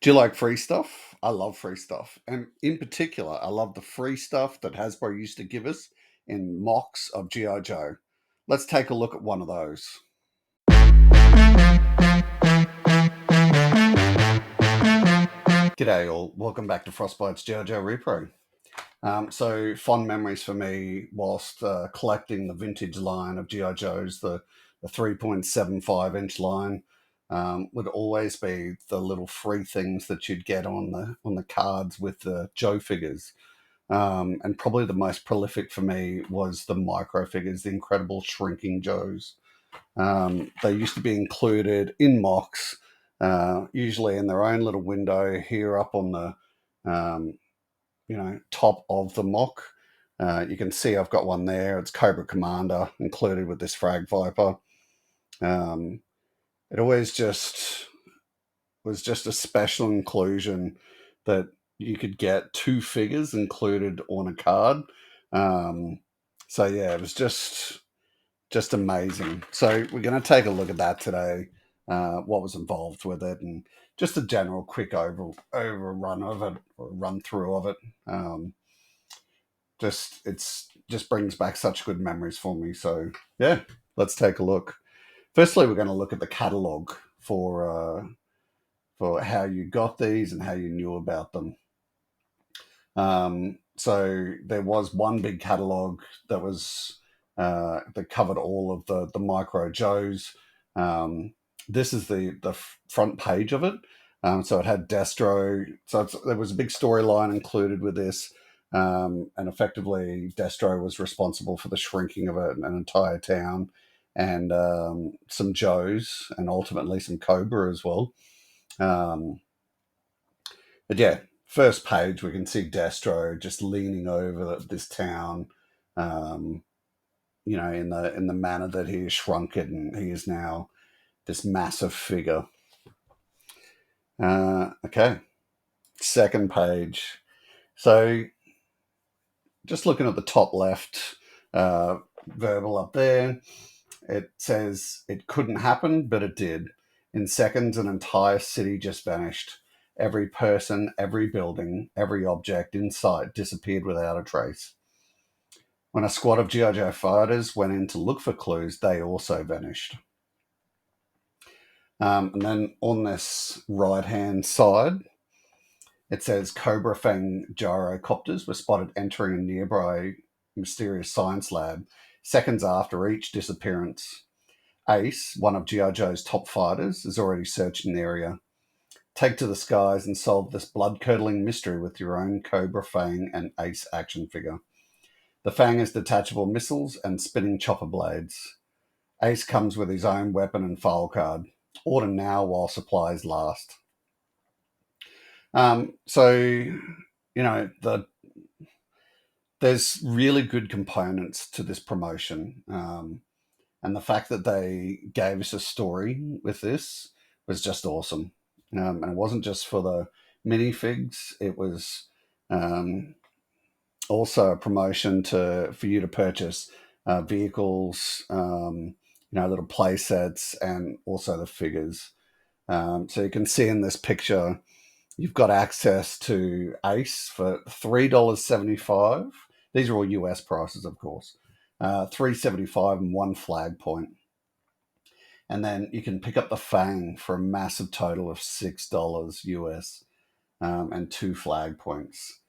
Do you like free stuff? I love free stuff. And in particular, I love the free stuff that Hasbro used to give us in mocks of GI Joe. Let's take a look at one of those. G'day all, welcome back to Frostbite's GI Joe Repro. So fond memories for me whilst collecting the vintage line of GI Joes, the 3.75 inch line, would always be the little free things that you'd get on the cards with the Joe figures. And probably the most prolific for me was the micro figures, the incredible shrinking Joes. They used to be included in mocks, usually in their own little window here up on the top of the mock. You can see I've got one there. It's Cobra Commander included with this Frag Viper. It always just was just a special inclusion that you could get two figures included on a card. So yeah, it was just amazing. So we're going to take a look at that today, what was involved with it, and just a general quick overrun of it, or run through of it. Just brings back such good memories for me. So yeah, let's take a look. Firstly, we're going to look at the catalog for how you got these and how you knew about them. So there was one big catalog that was that covered all of the micro Joes. This is the front page of it. So it had Destro. So there was a big storyline included with this. And effectively, Destro was responsible for the shrinking of an entire town, and some Joes, and ultimately some Cobra as well. But yeah, first page we can see Destro just leaning over this town, in the manner that he has shrunk it, and he is now this massive figure. Okay, second page. So just looking at the top left verbal up there, it says it couldn't happen, but it did. In seconds, an entire city just vanished. Every person, every building, every object in sight disappeared without a trace. When a squad of GI Joe fighters went in to look for clues, they also vanished. And then on this right-hand side, it says Cobra Fang gyrocopters were spotted entering a nearby mysterious science lab seconds after each disappearance. Ace, one of GI Joe's top fighters, is already searching the area. Take to the skies and solve this blood-curdling mystery with your own Cobra Fang and Ace action figure. The Fang has detachable missiles and spinning chopper blades. Ace comes with his own weapon and file card. Order now while supplies last. There's really good components to this promotion. And the fact that they gave us a story with this was just awesome. And it wasn't just for the minifigs. It was also a promotion for you to purchase vehicles, little play sets, and also the figures. So you can see in this picture, you've got access to Ace for $3.75. These are all US prices, of course. $3.75 and one flag point. And then you can pick up the Fang for a massive total of $6 US, and two flag points.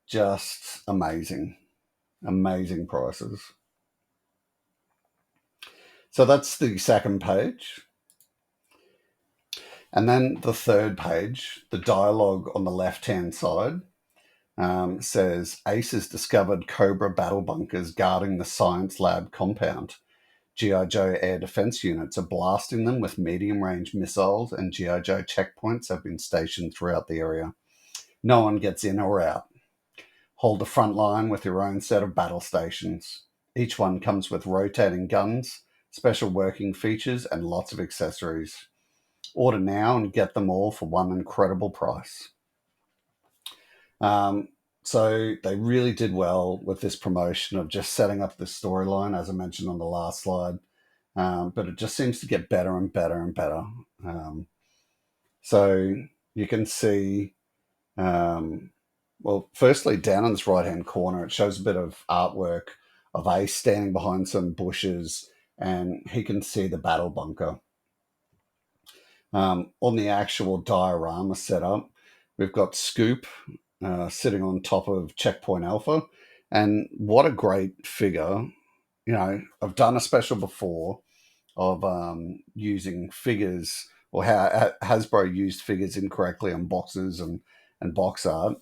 Just amazing. Amazing prices. So that's the second page. And then the third page, the dialogue on the left-hand side, says Ace has discovered Cobra battle bunkers guarding the science lab compound. GI Joe air defense units are blasting them with medium-range missiles, and GI Joe checkpoints have been stationed throughout the area. No one gets in or out. Hold the front line with your own set of battle stations. Each one comes with rotating guns, special working features, and lots of accessories. Order now and get them all for one incredible price. So they really did well with this promotion of just setting up this storyline, as I mentioned on the last slide. But it just seems to get better and better and better. So you can see, well, firstly, down in this right hand corner, it shows a bit of artwork of Ace standing behind some bushes, and he can see the battle bunker. On the actual diorama setup, we've got Scoop sitting on top of Checkpoint Alpha. And what a great figure. You know, I've done a special before of using figures, or how Hasbro used figures incorrectly on boxes and box art.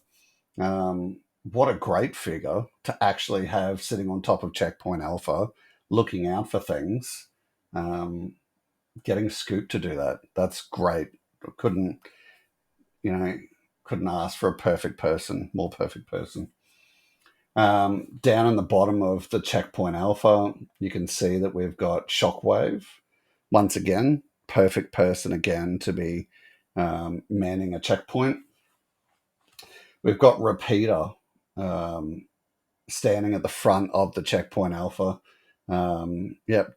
What a great figure to actually have sitting on top of Checkpoint Alpha, looking out for things. Um, Getting Scoop to do that, that's great. Couldn't, you know, couldn't ask for a perfect person, more perfect person. Down in the bottom of the Checkpoint Alpha, you can see that we've got Shockwave. Once again, perfect person again to be manning a checkpoint. We've got Repeater um, standing at the front of the Checkpoint Alpha. Yep,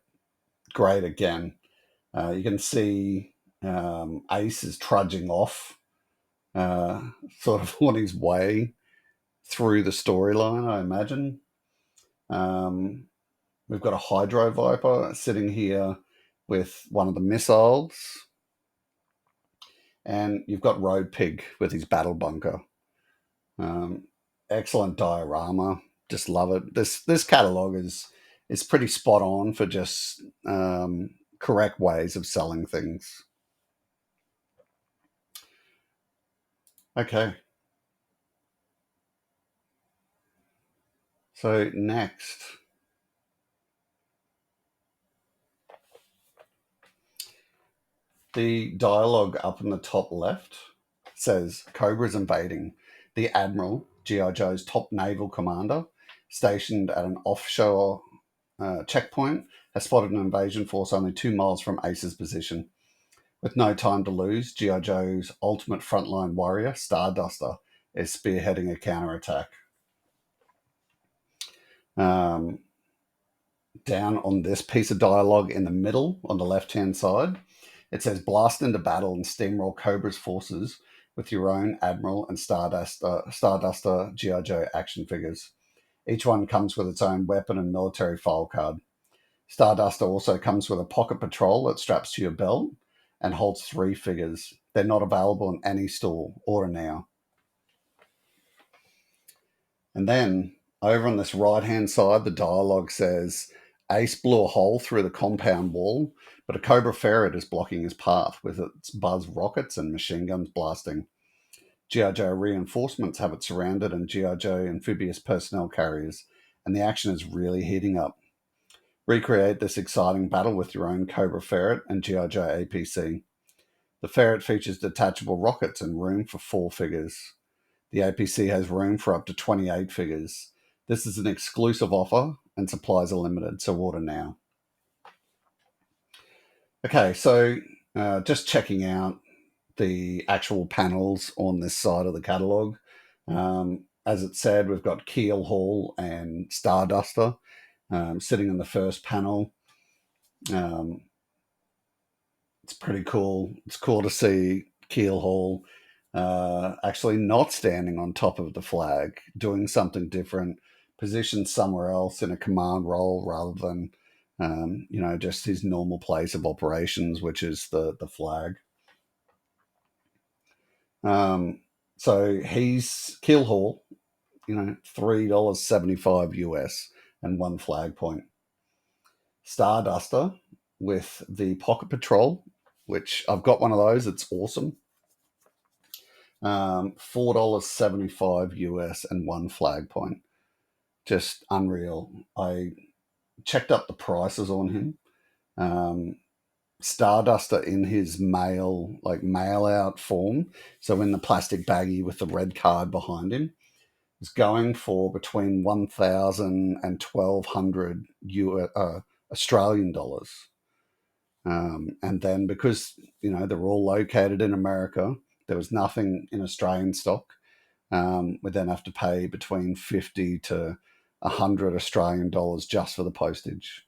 great again. You can see Ace is trudging off, sort of on his way through the storyline, I imagine. Um, we've got a Hydro Viper sitting here with one of the missiles, and you've got Road Pig with his battle bunker. Um, Excellent diorama, just love it. This catalog is pretty spot on for just correct ways of selling things. Okay, so next, the dialogue up in the top left says Cobra's invading. The Admiral, G.I. Joe's top naval commander, stationed at an offshore checkpoint, has spotted an invasion force only 2 miles from Ace's position. With no time to lose, G.I. Joe's ultimate frontline warrior, Starduster, is spearheading a counterattack. Um, Down on this piece of dialogue in the middle, on the left-hand side, it says, blast into battle and steamroll Cobra's forces with your own Admiral and Starduster G.I. Joe action figures. Each one comes with its own weapon and military file card. Starduster also comes with a pocket patrol that straps to your belt and holds 3 figures. They're not available in any store. Order now. And then over on this right hand side, the dialogue says Ace blew a hole through the compound wall, but a Cobra ferret is blocking his path with its buzz rockets and machine guns blasting. G.I. Joe reinforcements have it surrounded, and G.I. Joe amphibious personnel carriers, and the action is really heating up. Recreate this exciting battle with your own Cobra ferret and G.I. Joe APC. The ferret features detachable rockets and room for 4 figures. The APC has room for up to 28 figures. This is an exclusive offer and supplies are limited, so order now. Okay, so just checking out the actual panels on this side of the catalogue. As it said, we've got Keel Hall and Starduster sitting in the first panel. It's pretty cool. It's cool to see Keel Hall actually not standing on top of the flag, doing something different, positioned somewhere else in a command role rather than, just his normal place of operations, which is the flag. So he's Keel Hall, $3.75 US and 1 flag point. Starduster with the Pocket Patrol, which I've got one of those. It's awesome. $4.75 US and 1 flag point. Just unreal. I checked up the prices on him. Starduster in his mail out form, so in the plastic baggie with the red card behind him, is going for between 1,000 and 1,200 Australian dollars. And then because they're all located in America, there was nothing in Australian stock. We then have to pay between 50 to 100 Australian dollars just for the postage.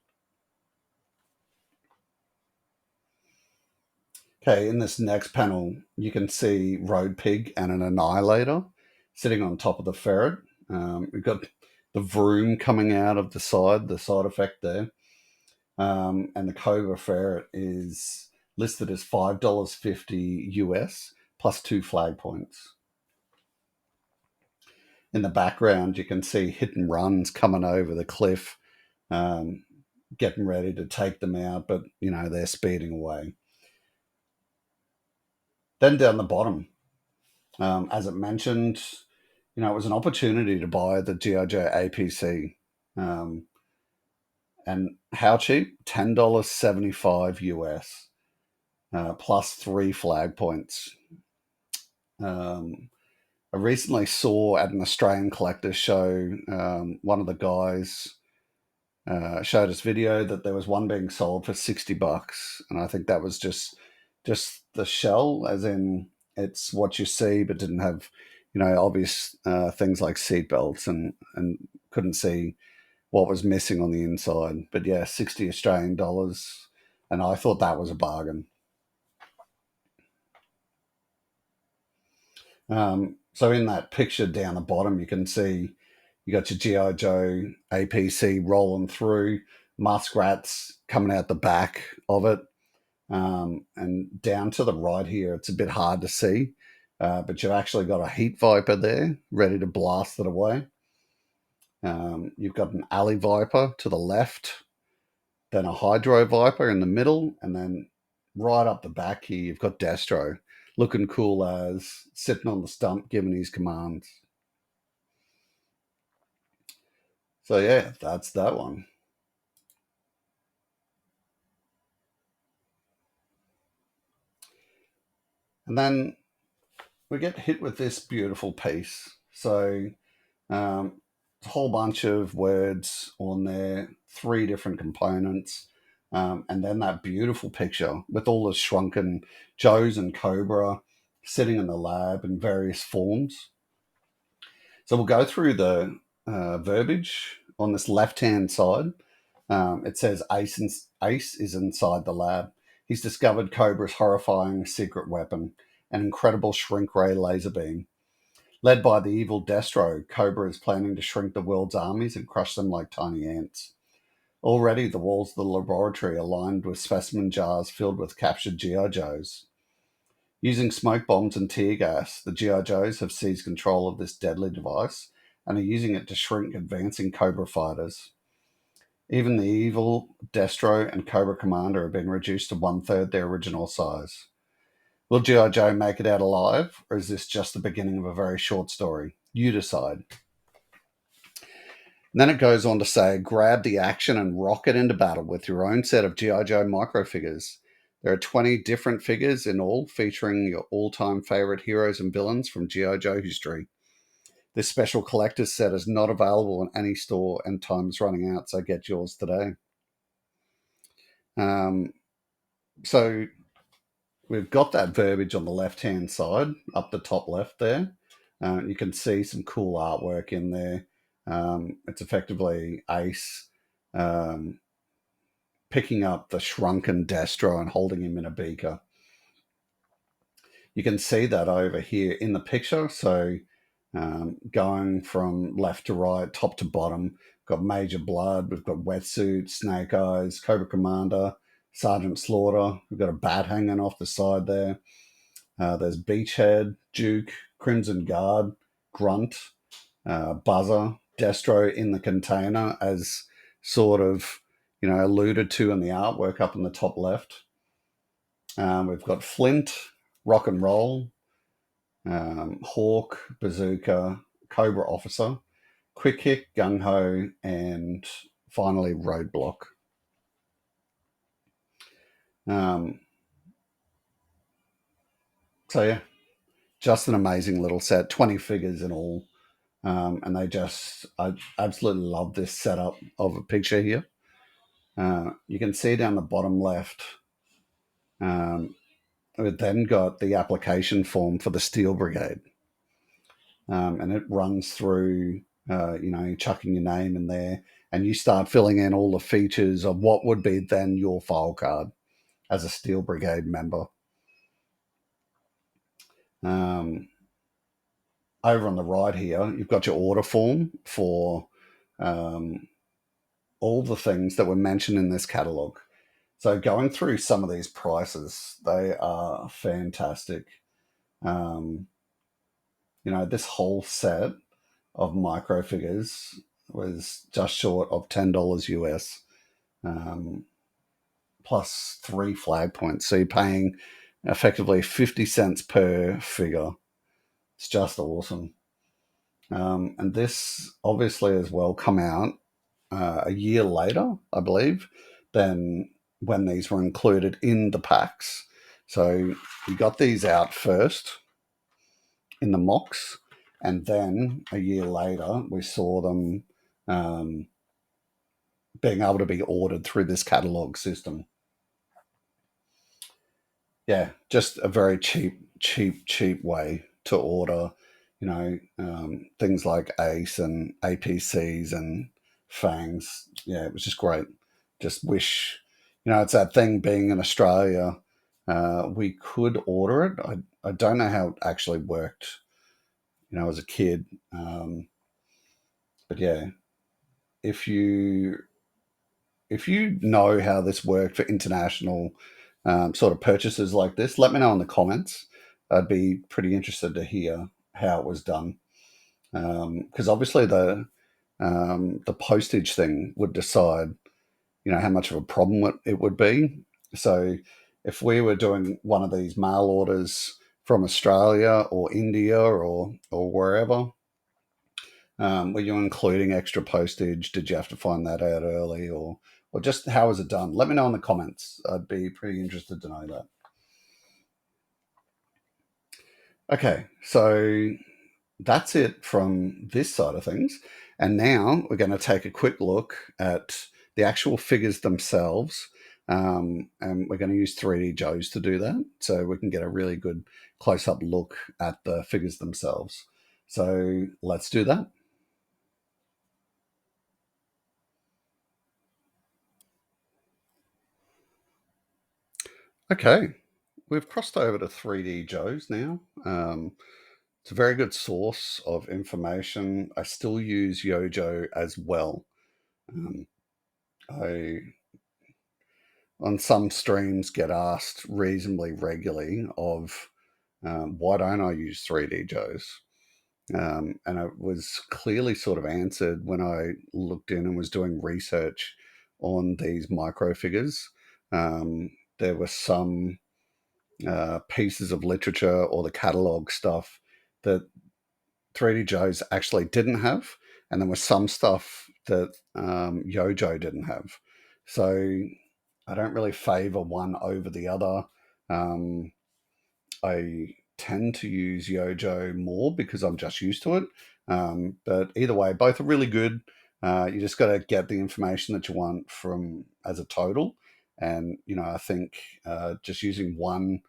Okay, in this next panel, you can see Road Pig and an Annihilator sitting on top of the ferret. We've got the Vroom coming out of the side effect there. And the Cobra ferret is listed as $5.50 US plus 2 flag points. In the background, you can see hit and runs coming over the cliff, um, getting ready to take them out, but they're speeding away. Then down the bottom, as it mentioned, it was an opportunity to buy the GI Joe APC. And how cheap? $10.75 US plus 3 flag points. I recently saw at an Australian collector's show, one of the guys showed us video that there was one being sold for $60, and I think that was just the shell, as in it's what you see, but didn't have obvious things like seat belts and couldn't see what was missing on the inside. But yeah, 60 Australian dollars, and I thought that was a bargain. So in that picture down the bottom, you can see you got your GI Joe APC rolling through, muskrats coming out the back of it, and down to the right here, it's a bit hard to see, but you've actually got a heat viper there ready to blast it away. You've got an alley viper to the left, then a hydro viper in the middle, and then right up the back here, you've got Destro looking cool as sitting on the stump giving his commands. So yeah, that's that one. And then we get hit with this beautiful piece. So a whole bunch of words on there, 3 different components, and then that beautiful picture with all the shrunken Joes and Cobra sitting in the lab in various forms. So we'll go through the verbiage on this left-hand side. It says Ace is inside the lab. He's discovered Cobra's horrifying secret weapon, an incredible shrink ray laser beam. Led by the evil Destro, Cobra is planning to shrink the world's armies and crush them like tiny ants. Already, the walls of the laboratory are lined with specimen jars filled with captured GI Joes. Using smoke bombs and tear gas, the GI Joes have seized control of this deadly device and are using it to shrink advancing Cobra fighters. Even the evil Destro and Cobra Commander have been reduced to 1/3 their original size. Will G.I. Joe make it out alive, or is this just the beginning of a very short story? You decide. And then it goes on to say, grab the action and rocket into battle with your own set of G.I. Joe micro figures. There are 20 different figures in all, featuring your all-time favorite heroes and villains from G.I. Joe history. This special collector's set is not available in any store, and time is running out, so get yours today. So we've got that verbiage on the left-hand side, up the top left there. You can see some cool artwork in there. It's effectively Ace picking up the shrunken Destro and holding him in a beaker. You can see that over here in the picture. So going from left to right, top to bottom, got Major Blood, we've got Wetsuit, Snake Eyes, Cobra Commander, Sergeant Slaughter. We've got a bat hanging off the side there. There's Beachhead, Duke, Crimson Guard, Grunt, Buzzer, Destro in the container, as sort of alluded to in the artwork up in the top left. We've got Flint, Rock and Roll, Hawk, Bazooka, Cobra Officer, Quick Kick, Gung Ho, and finally Roadblock. So yeah, just an amazing little set, 20 figures in all. And I absolutely love this setup of a picture here. You can see down the bottom left, we've then got the application form for the Steel Brigade. And it runs through, chucking your name in there, and you start filling in all the features of what would be then your file card as a Steel Brigade member. Um, Over on the right here, you've got your order form for um, all the things that were mentioned in this catalog. So going through some of these prices, they are fantastic. Um, this whole set of micro figures was just short of $10 US, um, plus 3 flag points. So you're paying effectively 50 cents per figure. It's just awesome. And this obviously as well come out a year later, I believe, than when these were included in the packs. So we got these out first in the MOCs, and then a year later we saw them um, being able to be ordered through this catalog system. Yeah, just a very cheap way to order, things like Ace and APCs and Fangs. Yeah, it was just great. Just wish, it's that thing being in Australia, we could order it. I don't know how it actually worked, as a kid. But yeah, if you if you know how this worked for international sort of purchases like this, let me know in the comments. I'd be pretty interested to hear how it was done, because obviously the postage thing would decide, how much of a problem it would be. So if we were doing one of these mail orders from Australia or India or wherever, were you including extra postage? Did you have to find that out early, or just how was it done? Let me know in the comments. I'd be pretty interested to know that. Okay, so that's it from this side of things. And now we're going to take a quick look at the actual figures themselves. And we're going to use 3D Joes to do that. So we can get a really good close up look at the figures themselves. So let's do that. Okay, we've crossed over to 3D Joe's now. It's a very good source of information. I still use Yojo as well. Um, I, on some streams, get asked reasonably regularly of why don't I use 3D Joe's? And it was clearly sort of answered when I looked in and was doing research on these micro figures. There were some pieces of literature or the catalog stuff that 3D Joe's actually didn't have, and there was some stuff that Yojo didn't have. So I don't really favor one over the other. Um, I tend to use Yojo more because I'm just used to it. But either way, both are really good. You just got to get the information that you want from as a total. And I think just using one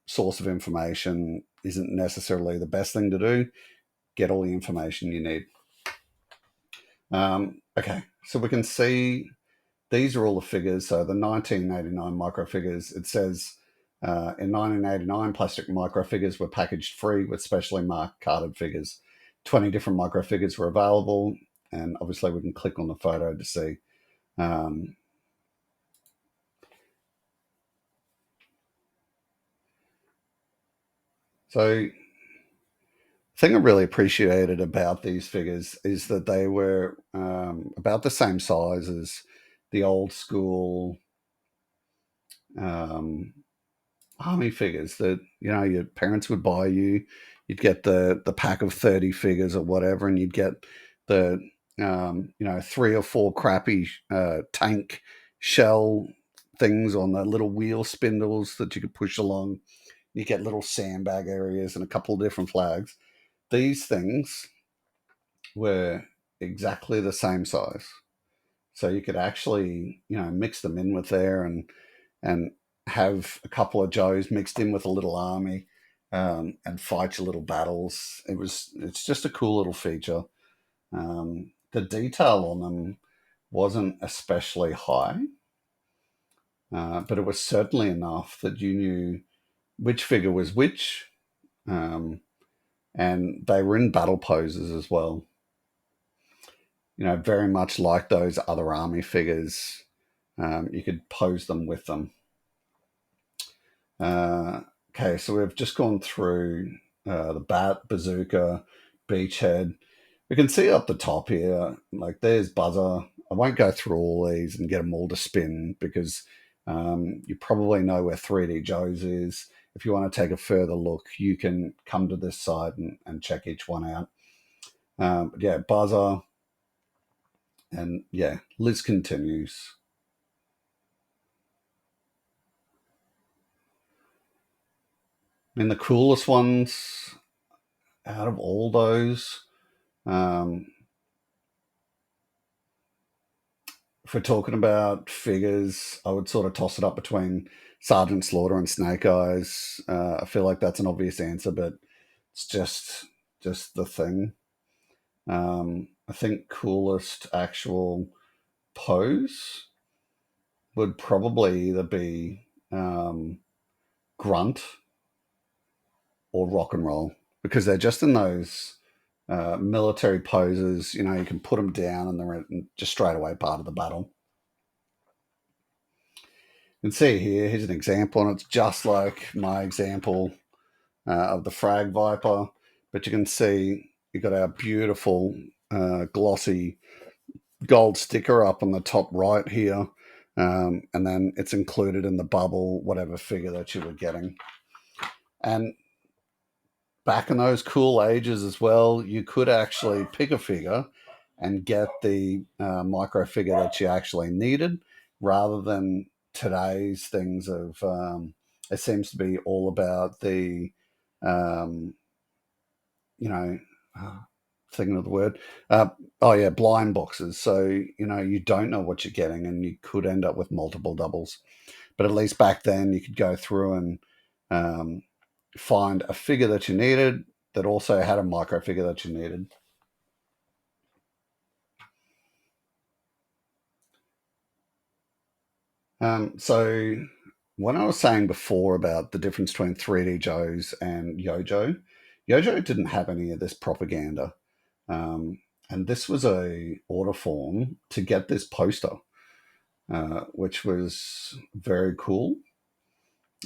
source of information isn't necessarily the best thing to do. Get all the information you need. Okay, so we can see these are all the figures. So the 1989 micro figures, it says in 1989, plastic micro figures were packaged free with specially marked carded figures. 20 different micro figures were available, and obviously we can click on the photo to see. Um, so thing I really appreciated about these figures is that they were about the same size as the old school um, army figures that your parents would buy you. You'd get the pack of 30 figures or whatever, and you'd get the 3 or 4 crappy tank shell things on the little wheel spindles that you could push along. You get little sandbag areas and a couple of different flags. These things were exactly the same size. So you could actually, mix them in with there and have a couple of Joes mixed in with a little army and fight your little battles. It's just a cool little feature. The detail on them wasn't especially high, but it was certainly enough that you knew which figure was which, and they were in battle poses as well. Very much like those other army figures. You could pose them with them. Okay, so we've just gone through the bat, bazooka, beachhead. We can see up the top here, like there's buzzer. I won't go through all these and get them all to spin because you probably know where 3D Joe's is. If you want to take a further look, you can come to this site and check each one out. Yeah, buzzer. And yeah, Liz continues. I mean, the coolest ones out of all those, um, if we're talking about figures, I would sort of toss it up between Sergeant Slaughter and Snake Eyes. I feel like that's an obvious answer, but it's just the thing. I think coolest actual pose would probably either be Grunt or Rock and Roll because they're just in those military poses. You can put them down and they're just straight away part of the battle. You can see here, here's an example, and it's just like my example of the Frag Viper, but you can see you've got our beautiful glossy gold sticker up on the top right here, and then it's included in the bubble, whatever figure that you were getting. And back in those cool ages as well, you could actually pick a figure and get the micro figure that you actually needed rather than today's things of it seems to be all about the um, you know thinking of the word oh yeah, blind boxes. So you don't know what you're getting and you could end up with multiple doubles, but at least back then you could go through and um, find a figure that you needed that also had a micro figure that you needed. So when I was saying before about the difference between 3D Joes and Yojo, Yojo didn't have any of this propaganda. And this was a order form to get this poster, which was very cool.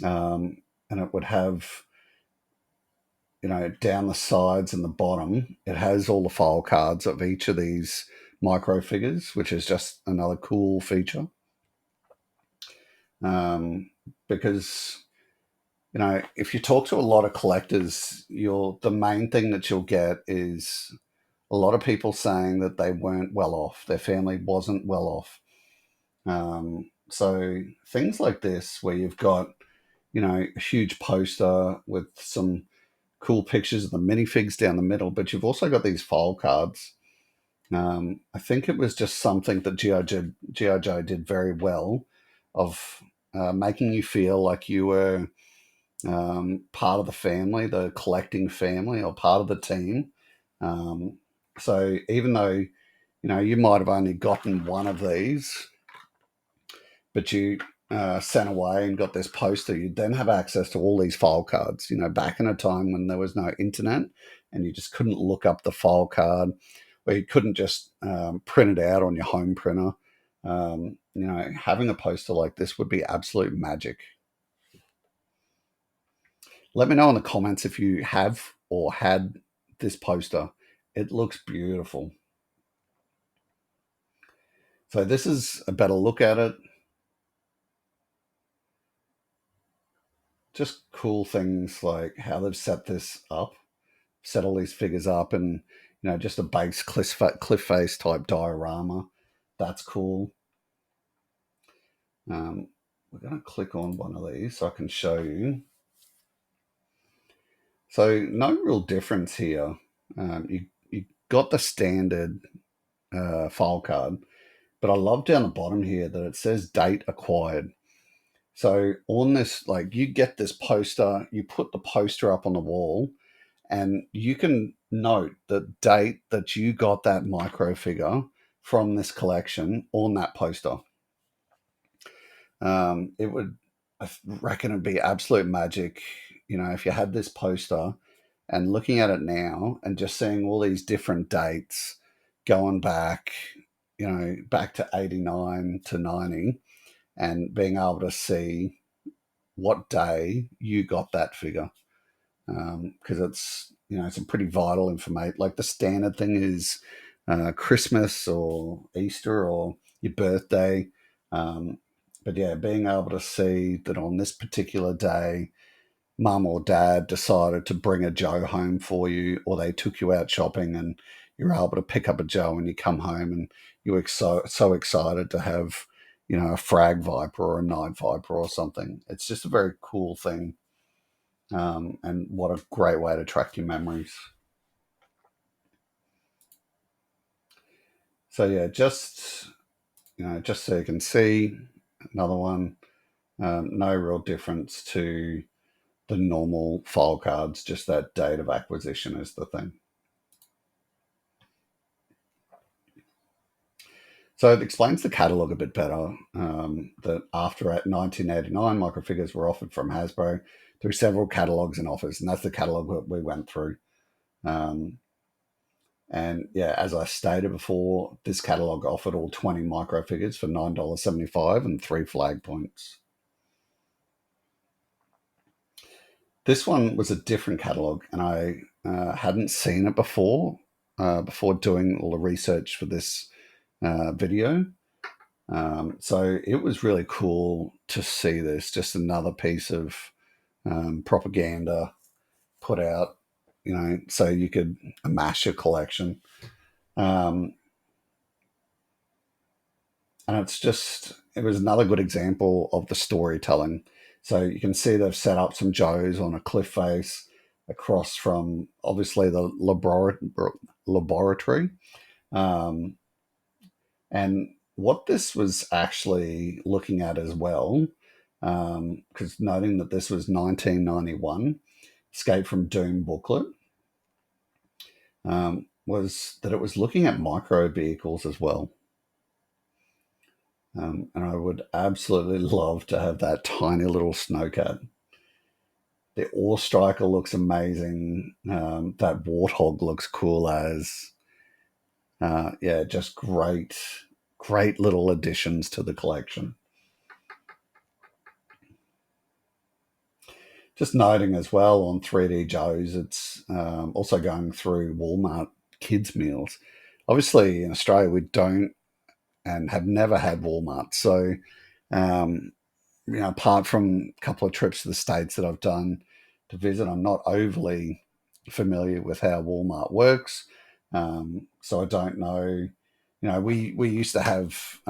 And it would have, down the sides and the bottom, it has all the file cards of each of these micro figures, which is just another cool feature. Because if you talk to a lot of collectors, the main thing that you'll get is a lot of people saying that they weren't well off, their family wasn't well off. So things like this, where you've got a huge poster with some cool pictures of the minifigs down the middle, but you've also got these file cards. I think it was just something that GI Joe did very well of making you feel like you were part of the family, the collecting family, or part of the team. So even though you might have only gotten one of these, but you sent away and got this poster, you then have access to all these file cards. Back in a time when there was no internet and you just couldn't look up the file card, or you couldn't just print it out on your home printer. Having a poster like this would be absolute magic. Let me know in the comments if you have or had this poster. It looks beautiful. So this is a better look at it. Just cool things like how they've set this up, set all these figures up, and just a base cliff face type diorama. That's cool. We're going to click on one of these so I can show you. So no real difference here. You got the standard file card, but I love down the bottom here that it says date acquired. So on this, like you get this poster, you put the poster up on the wall, and you can note the date that you got that micro figure from this collection on that poster. It would, I reckon, it'd be absolute magic. If you had this poster and looking at it now and just seeing all these different dates going back, back to 89 to 90, and being able to see what day you got that figure. Because it's some pretty vital information. Like the standard thing is Christmas or Easter or your birthday. Um, but yeah, being able to see that on this particular day, mum or dad decided to bring a Joe home for you, or they took you out shopping and you're able to pick up a Joe and you come home and you were so excited to have, a Frag Viper or a Night Viper or something. It's just a very cool thing. And what a great way to track your memories. So yeah, just so you can see another one. No real difference to the normal file cards, just that date of acquisition is the thing. So it explains the catalog a bit better. That after 1989, microfigures were offered from Hasbro through several catalogs and offers, and that's the catalog that we went through. And yeah, as I stated before, this catalog offered all 20 microfigures for $9.75 and 3 flag points. This one was a different catalog, and I hadn't seen it before doing all the research for this video. So it was really cool to see this, just another piece of propaganda put out, so you could amass your collection. And it was another good example of the storytelling. So you can see they've set up some Joes on a cliff face across from obviously the laboratory. And what this was actually looking at as well, because noting that this was 1991, Escape from Doom booklet, was that it was looking at micro vehicles as well. And I would absolutely love to have that tiny little snowcat. The Ore Striker looks amazing. That Warthog looks cool as. Yeah, just great little additions to the collection. Just noting as well on 3D Joe's, it's also going through Walmart kids' meals. Obviously, in Australia, we don't and have never had Walmart. So, um, apart from a couple of trips to the States that I've done to visit, I'm not overly familiar with how Walmart works. So I don't know. We used to have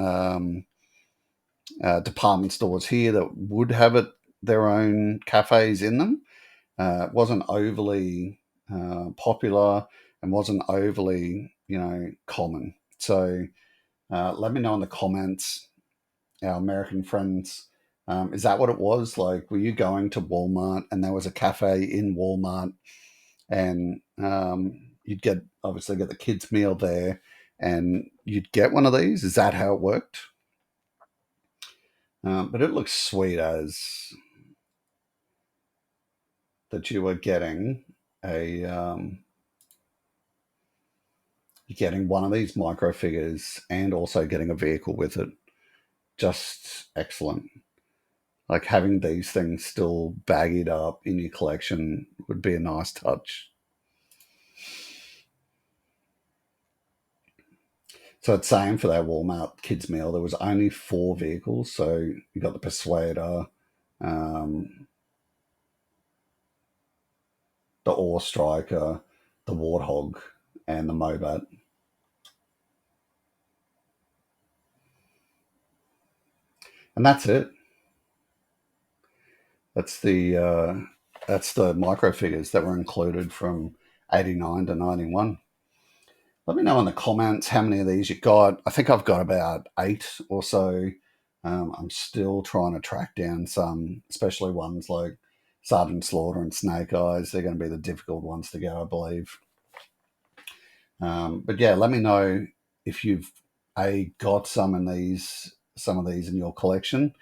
department stores here that would have their own cafes in them. It wasn't overly popular and wasn't overly, common. So let me know in the comments, our American friends. Is that what it was? Like, were you going to Walmart and there was a cafe in Walmart, and you'd obviously get the kids' meal there, and you'd get one of these? Is that how it worked? But it looks sweet as that you were getting a you're getting one of these micro figures and also getting a vehicle with it. Just excellent. Like, having these things still baggied up in your collection would be a nice touch. So it's saying for that Walmart kids meal, there was only 4 vehicles. So you got the Persuader, um, the Ore Striker, the Warthog, and the Mobat. And that's it. That's the micro figures that were included from 89 to 91. Let me know in the comments how many of these you got. I think I've got about 8 or so. I'm still trying to track down some, especially ones like Sergeant Slaughter and Snake Eyes. They're going to be the difficult ones to get, I believe. But yeah, let me know if you've got some of these in your collection,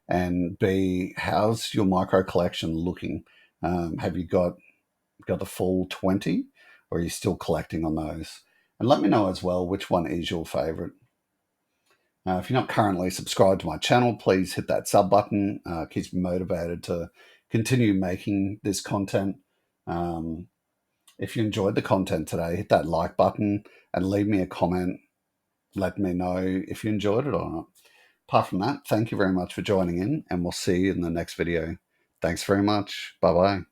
and B, how's your micro collection looking? Have you got got the full 20, or are you still collecting on those? And let me know as well which one is your favorite. If you're not currently subscribed to my channel, please hit that sub button. Keeps me motivated to continue making this content. If you enjoyed the content today, hit that like button and leave me a comment. Let me know if you enjoyed it or not. Apart from that, thank you very much for joining in, and we'll see you in the next video. Thanks very much. Bye-bye.